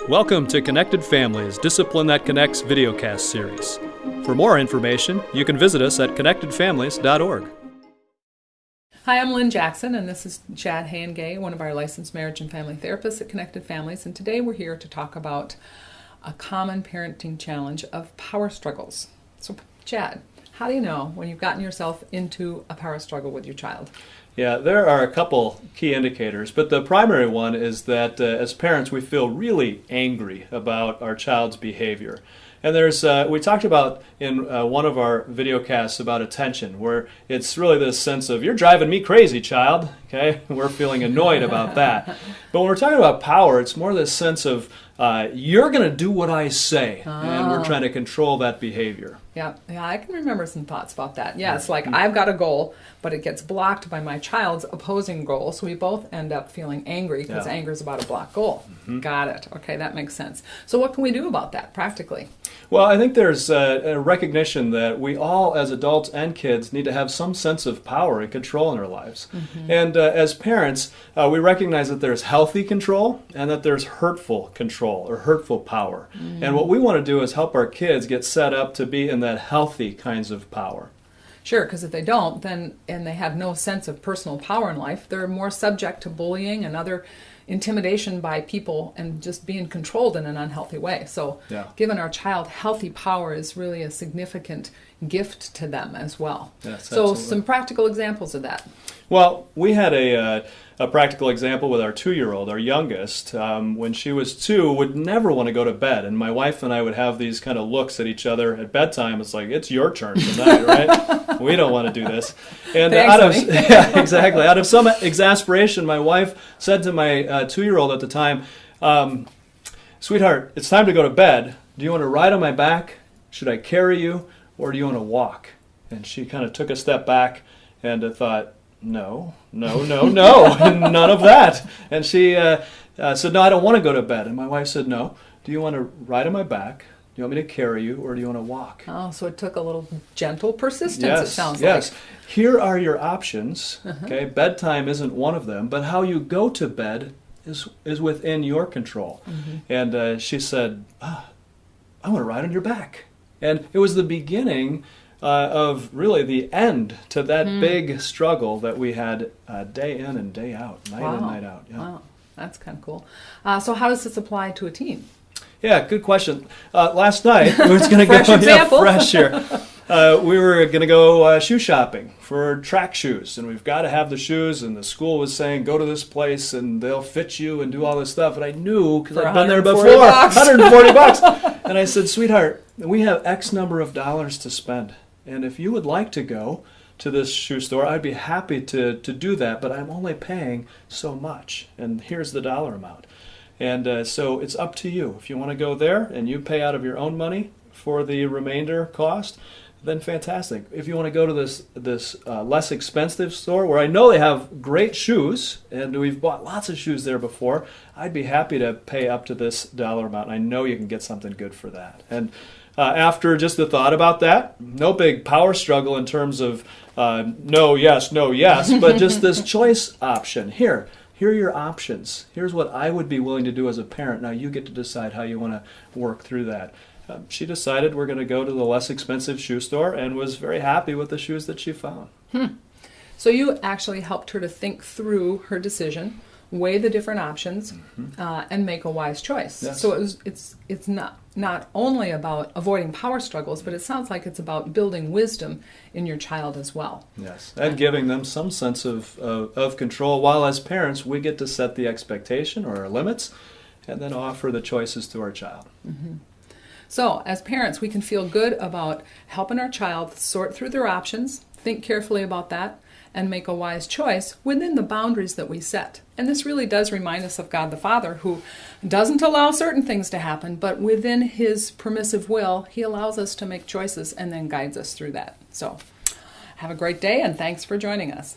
Welcome to Connected Families Discipline That Connects videocast series. For more information, you can visit us at connectedfamilies.org. Hi, I'm Lynn Jackson, and this is Chad Hayengay, one of our licensed marriage and family therapists at Connected Families, and today we're here to talk about a common parenting challenge of power struggles. So, Chad, how do you know when you've gotten yourself into a power struggle with your child? Yeah, there are a couple key indicators, but the primary one is that as parents we feel really angry about our child's behavior. And there's, we talked about in one of our videocasts about attention, where it's really this sense of, you're driving me crazy, child, okay? We're feeling annoyed about that. But when we're talking about power, it's more this sense of, you're going to do what I say, and we're trying to control that behavior. Yeah, I can remember some thoughts about that. Yeah, it's like I've got a goal, but it gets blocked by my child's opposing goal, so we both end up feeling angry because anger is about a blocked goal. Got it. Okay, that makes sense. So what can we do about that practically? Well, I think there's a recognition that we all, as adults and kids, need to have some sense of power and control in our lives. And as parents, we recognize that there's healthy control and that there's hurtful control or hurtful power. And what we want to do is help our kids get set up to be in that healthy kinds of power. Sure, because if they don't, then and they have no sense of personal power in life, they're more subject to bullying and other intimidation by people and just being controlled in an unhealthy way. So giving our child healthy power is really a significant gift to them as well. Yes, so absolutely. some practical examples of that. Well, we had a practical example with our 2-year-old, our youngest. When she was 2, would never want to go to bed. And my wife and I would have these kind of looks at each other at bedtime. It's like, it's your turn tonight, right? We don't want to do this. And out of some exasperation, my wife said to my 2-year-old at the time, sweetheart, it's time to go to bed. Do you want to ride on my back? Should I carry you? Or do you want to walk? And she kind of took a step back and thought, no, none of that. And she said, no, I don't want to go to bed. And my wife said, no, do you want to ride on my back? Do you want me to carry you, or do you want to walk? Oh, so it took a little gentle persistence, it sounds like. Yes, here are your options. Okay, bedtime isn't one of them, but how you go to bed is within your control. And she said, I want to ride on your back. And it was the beginning of really the end to that big struggle that we had day in and day out, night in, night out. Yeah. Wow, that's kind of cool. So how does this apply to a teen? Yeah, good question. Last night, we was going to go fresh here. We were going to go shoe shopping for track shoes, and we've got to have the shoes, and the school was saying, go to this place, and they'll fit you and do all this stuff. And I knew, because I've been there before, $140. And I said, sweetheart, we have X number of dollars to spend. And if you would like to go to this shoe store, I'd be happy to do that, but I'm only paying so much, and here's the dollar amount. And so it's up to you. If you want to go there and you pay out of your own money for the remainder cost, then fantastic. If you want to go to this less expensive store where I know they have great shoes, and we've bought lots of shoes there before, I'd be happy to pay up to this dollar amount, and I know you can get something good for that. And after just the thought about that, no big power struggle in terms of no, yes, but just this choice option. Here are your options. Here's what I would be willing to do as a parent. Now you get to decide how you want to work through that. She decided we're going to go to the less expensive shoe store and was very happy with the shoes that she found. So you actually helped her to think through her decision, weigh the different options, and make a wise choice. Yes. So it's not only about avoiding power struggles, but it sounds like it's about building wisdom in your child as well. Yes, and giving them some sense of control, while as parents we get to set the expectation or our limits and then offer the choices to our child. So as parents, we can feel good about helping our child sort through their options, think carefully about that, and make a wise choice within the boundaries that we set. And this really does remind us of God the Father, who doesn't allow certain things to happen, but within his permissive will, he allows us to make choices and then guides us through that. So have a great day, and thanks for joining us.